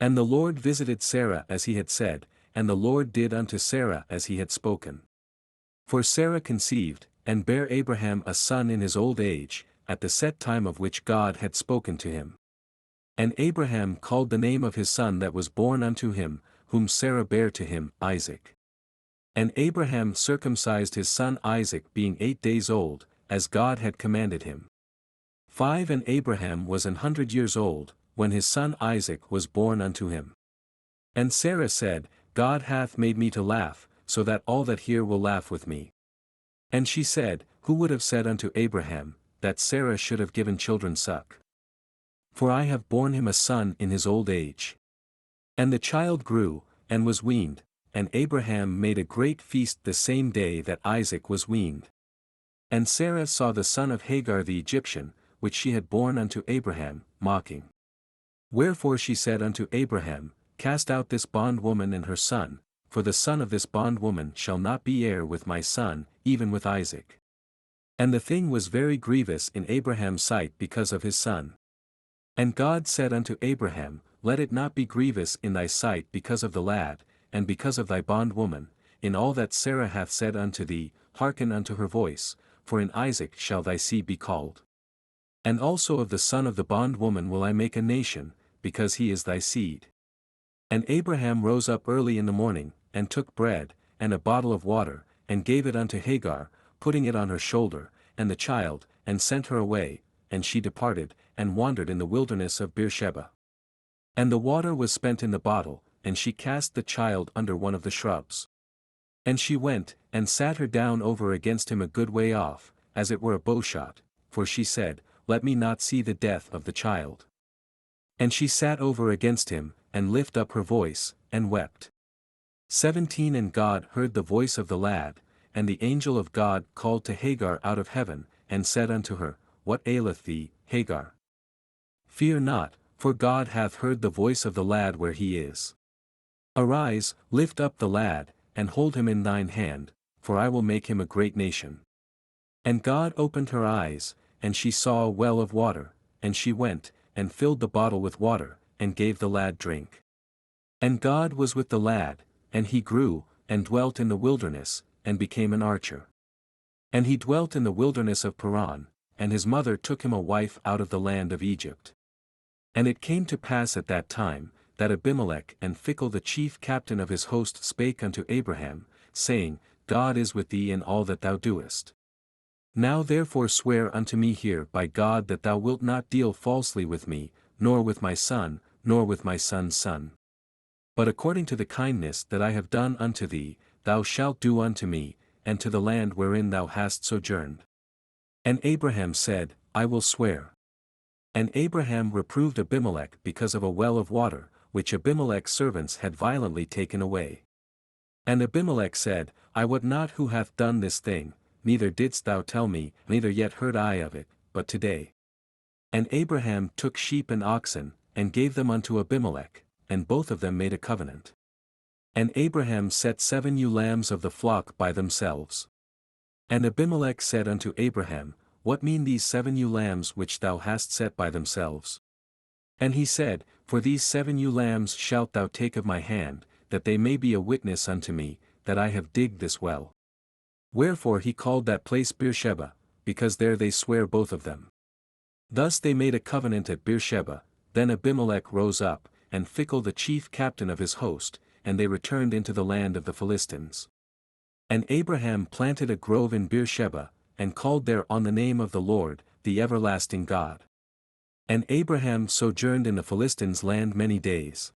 And the Lord visited Sarah as he had said, and the Lord did unto Sarah as he had spoken. For Sarah conceived, and bare Abraham a son in his old age, at the set time of which God had spoken to him. And Abraham called the name of his son that was born unto him, whom Sarah bare to him, Isaac. And Abraham circumcised his son Isaac being 8 days old, as God had commanded him. 5 And Abraham was 100 years old, when his son Isaac was born unto him. And Sarah said, God hath made me to laugh, so that all that hear will laugh with me. And she said, Who would have said unto Abraham, that Sarah should have given children suck? For I have borne him a son in his old age. And the child grew, and was weaned, and Abraham made a great feast the same day that Isaac was weaned. And Sarah saw the son of Hagar the Egyptian, which she had borne unto Abraham, mocking. Wherefore she said unto Abraham, Cast out this bondwoman and her son, for the son of this bondwoman shall not be heir with my son, even with Isaac. And the thing was very grievous in Abraham's sight because of his son. And God said unto Abraham, Let it not be grievous in thy sight because of the lad, and because of thy bondwoman, in all that Sarah hath said unto thee, hearken unto her voice, for in Isaac shall thy seed be called. And also of the son of the bondwoman will I make a nation, because he is thy seed. And Abraham rose up early in the morning, and took bread, and a bottle of water, and gave it unto Hagar, putting it on her shoulder, and the child, and sent her away, and she departed, and wandered in the wilderness of Beersheba. And the water was spent in the bottle, and she cast the child under one of the shrubs. And she went, and sat her down over against him a good way off, as it were a bowshot, for she said, Let me not see the death of the child. And she sat over against him, and lift up her voice, and wept. 17 And God heard the voice of the lad, and the angel of God called to Hagar out of heaven, and said unto her, What aileth thee, Hagar? Fear not, for God hath heard the voice of the lad where he is. Arise, lift up the lad, and hold him in thine hand, for I will make him a great nation. And God opened her eyes, and she saw a well of water, and she went, and filled the bottle with water, and gave the lad drink. And God was with the lad, and he grew, and dwelt in the wilderness, and became an archer. And he dwelt in the wilderness of Paran, and his mother took him a wife out of the land of Egypt. And it came to pass at that time, that Abimelech and Phicol the chief captain of his host spake unto Abraham, saying, God is with thee in all that thou doest. Now therefore swear unto me here by God that thou wilt not deal falsely with me, nor with my son, nor with my son's son. But according to the kindness that I have done unto thee, thou shalt do unto me, and to the land wherein thou hast sojourned. And Abraham said, I will swear. And Abraham reproved Abimelech because of a well of water, which Abimelech's servants had violently taken away. And Abimelech said, I wot not who hath done this thing, neither didst thou tell me, neither yet heard I of it, but today. And Abraham took sheep and oxen, and gave them unto Abimelech, and both of them made a covenant. And Abraham set 7 ewe lambs of the flock by themselves. And Abimelech said unto Abraham, What mean these 7 ewe lambs which thou hast set by themselves? And he said, For these 7 ewe lambs shalt thou take of my hand, that they may be a witness unto me, that I have digged this well. Wherefore he called that place Beersheba, because there they sware both of them. Thus they made a covenant at Beersheba. Then Abimelech rose up, and Phicol the chief captain of his host, and they returned into the land of the Philistines. And Abraham planted a grove in Beersheba, and called there on the name of the Lord, the everlasting God. And Abraham sojourned in the Philistines' land many days.